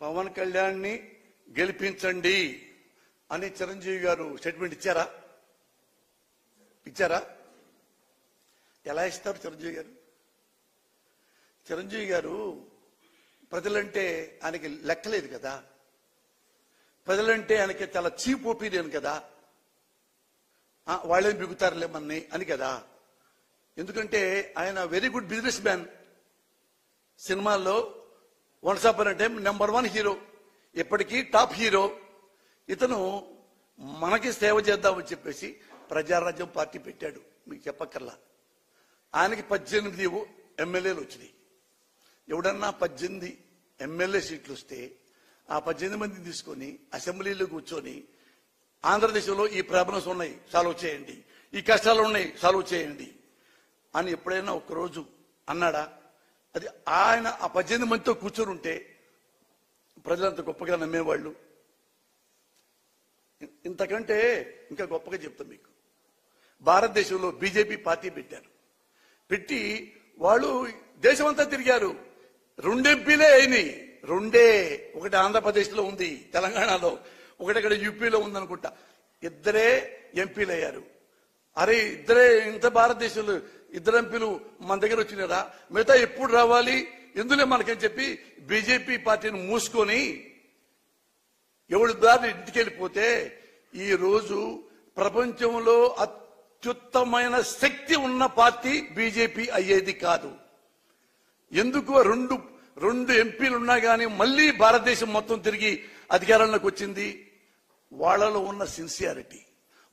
పవన్ కళ్యాణ్ని గెలిపించండి అని చిరంజీవి గారు స్టేట్మెంట్ ఇచ్చారా? ఎలా ఇస్తారు చిరంజీవి గారు? చిరంజీవి గారు ప్రజలంటే ఆయనకి లెక్కలేదు కదా, ప్రజలంటే ఆయనకి చాలా చీప్ ఒపీనియన్ కదా, వాళ్ళేం బిగుతారులే మన్ని అని కదా. ఎందుకంటే ఆయన వెరీ గుడ్ బిజినెస్ మ్యాన్. సినిమాల్లో once upon a time #1 hero, ఇప్పటికీ టాప్ హీరో. ఇతను మనకి సేవ చేద్దామని చెప్పేసి ప్రజారాజ్యం పార్టీ పెట్టాడు. మీకు చెప్పక్కర్లా. ఆయనకి 18 ఎమ్మెల్యేలు వచ్చినాయి. ఎవడన్నా 18 ఎమ్మెల్యే సీట్లు వస్తే ఆ 18 మందిని తీసుకొని అసెంబ్లీలో కూర్చొని ఆంధ్రదేశంలో ఈ ప్రాబ్లమ్స్ ఉన్నాయి, సాల్వ్ చేయండి, ఈ కష్టాలు ఉన్నాయి, సాల్వ్ చేయండి అని ఎప్పుడైనా ఒక్కరోజు అన్నాడా? అది ఆయన ఆ 18 మందితో కూర్చొని ఉంటే ప్రజలంత గొప్పగా నమ్మేవాళ్ళు. ఇంతకంటే ఇంకా గొప్పగా చెప్తాం మీకు. భారతదేశంలో బీజేపీ పార్టీ పెట్టారు. పెట్టి వాళ్ళు దేశమంతా తిరిగారు. 2 ఎంపీలే అయినాయి. 2 ఒకటి ఆంధ్రప్రదేశ్లో ఉంది, తెలంగాణలో, ఒకటి అక్కడ యూపీలో ఉందనుకుంటా. 2 ఎంపీలు అయ్యారు. అరే ఇద్దరే ఇంత భారతదేశంలో 2 ఎంపీలు మన దగ్గర వచ్చినారా? మిగతా ఎప్పుడు రావాలి ఎందులే మనకని చెప్పి బీజేపీ పార్టీని మూసుకొని ఎవరి దారి ఇంటికి వెళ్ళిపోతే ఈ రోజు ప్రపంచంలో అత్యుత్తమైన శక్తి ఉన్న పార్టీ బీజేపీ అయ్యేది కాదు. ఎందుకు 2 ఎంపీలు ఉన్నా కానీ మళ్ళీ భారతదేశం మొత్తం తిరిగి అధికారంలోకి వచ్చింది? వాళ్ళలో ఉన్న సిన్సియారిటీ,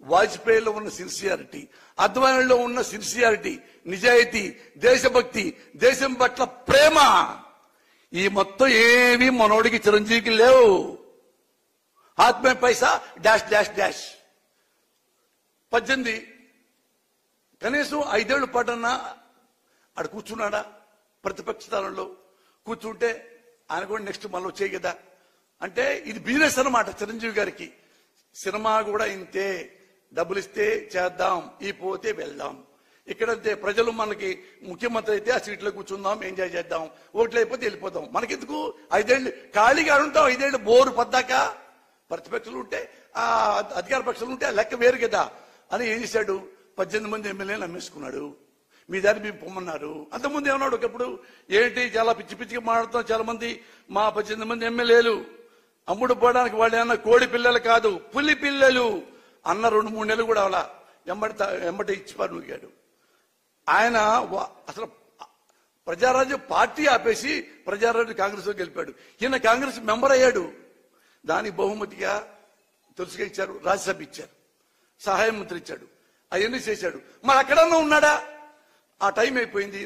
వాజ్పేయిలో ఉన్న సిన్సియారిటీ, అద్వానీలో ఉన్న సిన్సియారిటీ, నిజాయితీ, దేశభక్తి, దేశం పట్ల ప్రేమ, ఈ మొత్తం ఏమీ మనోడికి చిరంజీవికి లేవు. ఆత్మే పైసా డాష్ డాష్ డాష్. 18 కనీసం 5 ఏళ్ల పాటన్నా ఆడ కూర్చున్నాడా? ప్రతిపక్ష స్థానంలో కూర్చుంటే ఆయన కూడా నెక్స్ట్ మళ్ళీ వచ్చేయి కదా. అంటే ఇది బిజినెస్ అన్నమాట చిరంజీవి గారికి. సినిమా కూడా ఇంతే, డబ్బులు ఇస్తే చేద్దాం, ఈ పోతే వెళ్దాం. ఇక్కడంతే ప్రజలు మనకి ముఖ్యమంత్రి అయితే ఆ సీట్లో కూర్చుందాం, ఎంజాయ్ చేద్దాం, ఓట్లు అయిపోతే వెళ్ళిపోదాం. మనకెందుకు 5 ఏళ్ళు ఖాళీగా ఉంటాం? 5 ఏళ్ళు బోరు పద్దాక. ప్రతిపక్షాలు ఉంటే ఆ అధికార పక్షాలు ఉంటే ఆ లెక్క వేరు కదా అని ఏం చేశాడు? 18 మంది ఎమ్మెల్యేలు అమ్మేసుకున్నాడు. మీ దాన్ని మేము పొమ్మన్నారు. అంతకుముందు ఏమన్నాడు ఒకప్పుడు, ఏంటి చాలా పిచ్చి పిచ్చిగా మాట్లాడుతాం, చాలా మంది మా 18 మంది ఎమ్మెల్యేలు అమ్ముడు పోవడానికి వాళ్ళు ఏమన్నా కోడి పిల్లలు కాదు, పులి పిల్లలు అన్న 2-3 నెలలు కూడా అలా ఎమ్మటి ఇచ్చి పనుగాడు. ఆయన అసలు ప్రజారాజ్యం పార్టీ ఆపేసి ప్రజారాజ్యం కాంగ్రెస్ లో గెలిపాడు. ఈయన కాంగ్రెస్ మెంబర్ అయ్యాడు. దానికి బహుమతిగా తులసిగా ఇచ్చారు, రాజ్యసభ ఇచ్చారు, సహాయ మంత్రి ఇచ్చాడు, అవన్నీ చేశాడు. మరి అక్కడన్నా ఉన్నాడా? ఆ టైం అయిపోయింది.